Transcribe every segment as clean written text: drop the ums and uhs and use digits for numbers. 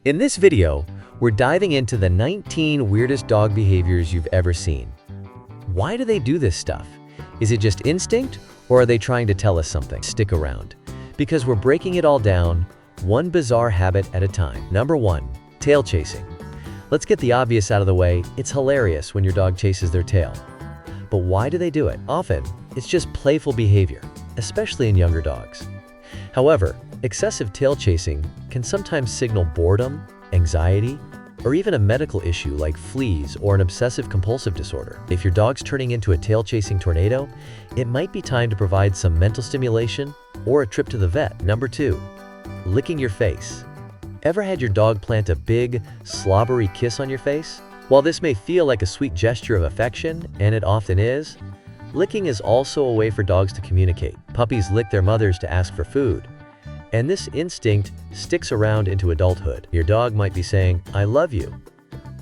In this video, we're diving into the 19 weirdest dog behaviors you've ever seen. Why do they do this stuff? Is it just instinct, or are they trying to tell us something? Stick around, because we're breaking it all down, one bizarre habit at a time. Number 1, tail chasing. Let's get the obvious out of the way. It's hilarious when your dog chases their tail. But why do they do it? Often, it's just playful behavior, especially in younger dogs. However, excessive tail chasing can sometimes signal boredom, anxiety, or even a medical issue like fleas or an obsessive-compulsive disorder. If your dog's turning into a tail-chasing tornado, it might be time to provide some mental stimulation or a trip to the vet. Number 2, licking your face. Ever had your dog plant a big, slobbery kiss on your face? While this may feel like a sweet gesture of affection, and it often is, licking is also a way for dogs to communicate. Puppies lick their mothers to ask for food, and this instinct sticks around into adulthood. Your dog might be saying, "I love you,"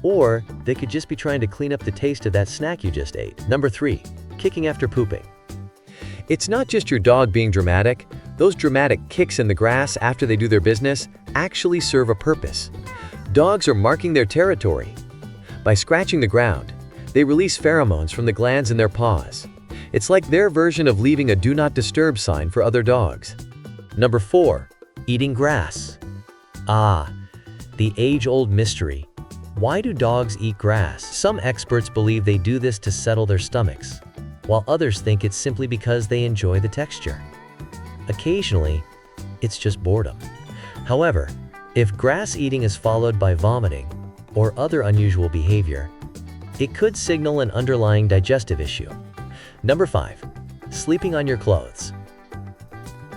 or they could just be trying to clean up the taste of that snack you just ate. Number 3, kicking after pooping. It's not just your dog being dramatic. Those dramatic kicks in the grass after they do their business actually serve a purpose. Dogs are marking their territory. By scratching the ground, they release pheromones from the glands in their paws. It's like their version of leaving a do not disturb sign for other dogs. Number 4, eating grass. The age-old mystery. Why do dogs eat grass? Some experts believe they do this to settle their stomachs, while others think it's simply because they enjoy the texture. Occasionally, it's just boredom. However, if grass eating is followed by vomiting or other unusual behavior, it could signal an underlying digestive issue. Number 5, sleeping on your clothes.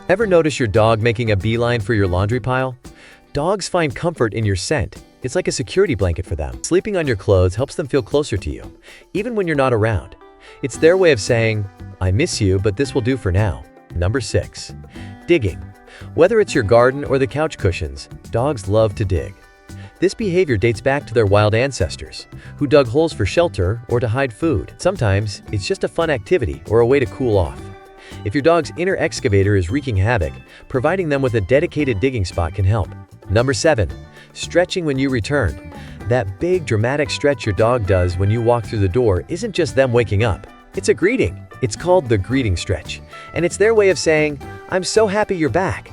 Ever notice your dog making a beeline for your laundry pile? Dogs find comfort in your scent. It's like a security blanket for them. Sleeping on your clothes helps them feel closer to you, even when you're not around. It's their way of saying, "I miss you, but this will do for now." Number 6, digging. Whether it's your garden or the couch cushions, dogs love to dig. This behavior dates back to their wild ancestors, who dug holes for shelter or to hide food. Sometimes, it's just a fun activity or a way to cool off. If your dog's inner excavator is wreaking havoc, providing them with a dedicated digging spot can help. Number 7, stretching when you return. That big dramatic stretch your dog does when you walk through the door isn't just them waking up. It's a greeting. It's called the greeting stretch, and it's their way of saying, "I'm so happy you're back."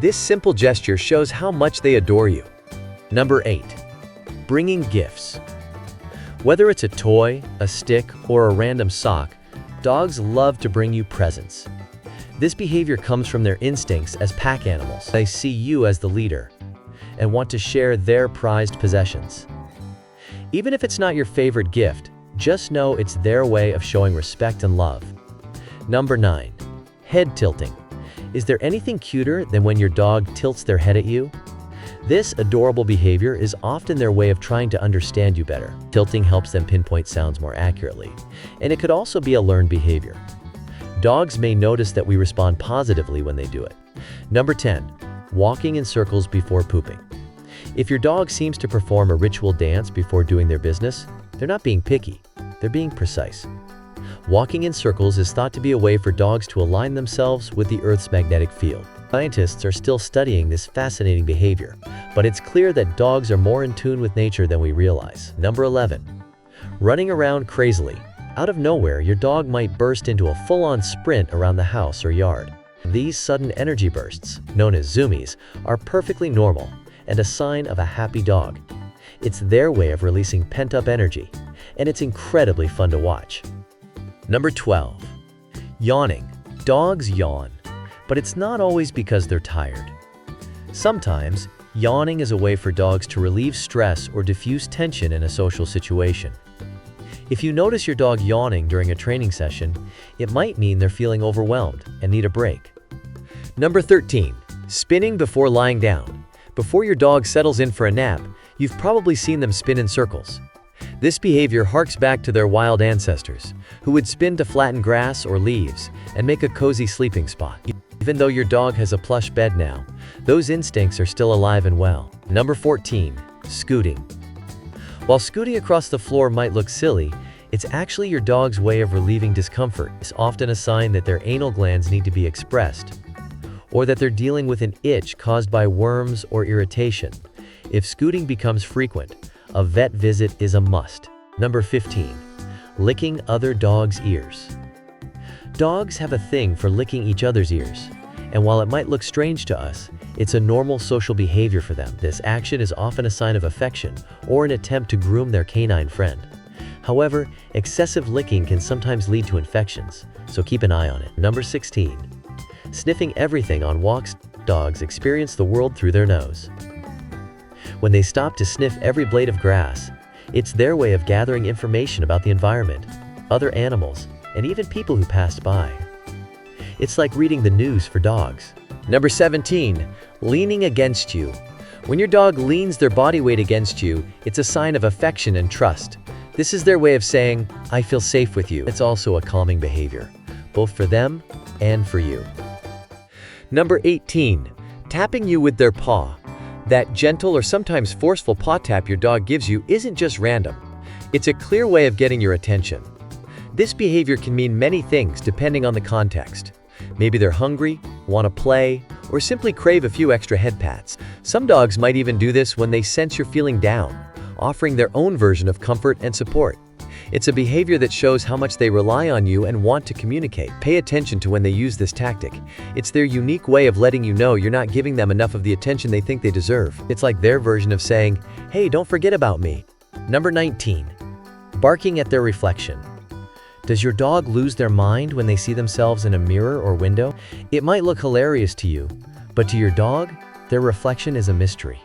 This simple gesture shows how much they adore you. Number 8, bringing gifts. Whether it's a toy, a stick, or a random sock, dogs love to bring you presents. This behavior comes from their instincts as pack animals. They see you as the leader and want to share their prized possessions. Even if it's not your favorite gift, just know it's their way of showing respect and love. Number 9, head tilting. Is there anything cuter than when your dog tilts their head at you? This adorable behavior is often their way of trying to understand you better. Tilting helps them pinpoint sounds more accurately, and it could also be a learned behavior. Dogs may notice that we respond positively when they do it. Number 10, walking in circles before pooping. If your dog seems to perform a ritual dance before doing their business, they're not being picky, they're being precise. Walking in circles is thought to be a way for dogs to align themselves with the Earth's magnetic field. Scientists are still studying this fascinating behavior, but it's clear that dogs are more in tune with nature than we realize. Number 11, running around crazily. Out of nowhere, your dog might burst into a full-on sprint around the house or yard. These sudden energy bursts, known as zoomies, are perfectly normal and a sign of a happy dog. It's their way of releasing pent-up energy, and it's incredibly fun to watch. Number 12, yawning. Dogs yawn, but it's not always because they're tired. Sometimes, yawning is a way for dogs to relieve stress or diffuse tension in a social situation. If you notice your dog yawning during a training session, it might mean they're feeling overwhelmed and need a break. Number 13, spinning before lying down. Before your dog settles in for a nap, you've probably seen them spin in circles. This behavior harks back to their wild ancestors, who would spin to flatten grass or leaves and make a cozy sleeping spot. Even though your dog has a plush bed now, those instincts are still alive and well. Number 14, scooting. While scooting across the floor might look silly, it's actually your dog's way of relieving discomfort. It's often a sign that their anal glands need to be expressed, or that they're dealing with an itch caused by worms or irritation. If scooting becomes frequent, a vet visit is a must. Number 15. Licking other dogs' ears. Dogs have a thing for licking each other's ears, and while it might look strange to us, it's a normal social behavior for them. This action is often a sign of affection or an attempt to groom their canine friend. However, excessive licking can sometimes lead to infections, so keep an eye on it. Number 16. Sniffing everything on walks. Dogs experience the world through their nose. When they stop to sniff every blade of grass, it's their way of gathering information about the environment, other animals, and even people who passed by. It's like reading the news for dogs. Number 17. Leaning against you. When your dog leans their body weight against you, it's a sign of affection and trust. This is their way of saying, "I feel safe with you." It's also a calming behavior, both for them and for you. Number 18. Tapping you with their paw. That gentle or sometimes forceful paw tap your dog gives you isn't just random. It's a clear way of getting your attention. This behavior can mean many things depending on the context. Maybe they're hungry, want to play, or simply crave a few extra head pats. Some dogs might even do this when they sense you're feeling down, offering their own version of comfort and support. It's a behavior that shows how much they rely on you and want to communicate. Pay attention to when they use this tactic. It's their unique way of letting you know you're not giving them enough of the attention they think they deserve. It's like their version of saying, "Hey, don't forget about me." Number 19. Barking at their reflection. Does your dog lose their mind when they see themselves in a mirror or window? It might look hilarious to you, but to your dog, their reflection is a mystery.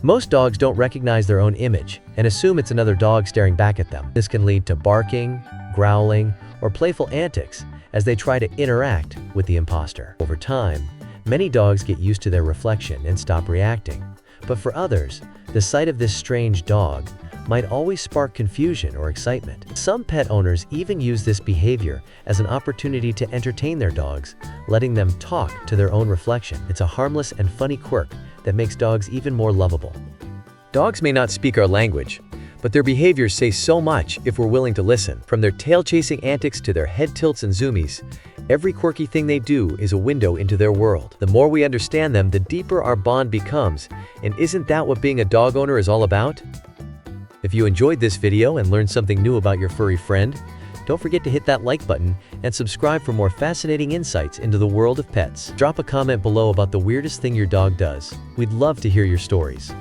Most dogs don't recognize their own image and assume it's another dog staring back at them. This can lead to barking, growling, or playful antics as they try to interact with the imposter. Over time, many dogs get used to their reflection and stop reacting. But for others, the sight of this strange dog might always spark confusion or excitement. Some pet owners even use this behavior as an opportunity to entertain their dogs, letting them talk to their own reflection. It's a harmless and funny quirk that makes dogs even more lovable. Dogs may not speak our language, but their behaviors say so much if we're willing to listen. From their tail-chasing antics to their head tilts and zoomies, every quirky thing they do is a window into their world. The more we understand them, the deeper our bond becomes. And isn't that what being a dog owner is all about? If you enjoyed this video and learned something new about your furry friend, don't forget to hit that like button and subscribe for more fascinating insights into the world of pets. Drop a comment below about the weirdest thing your dog does. We'd love to hear your stories.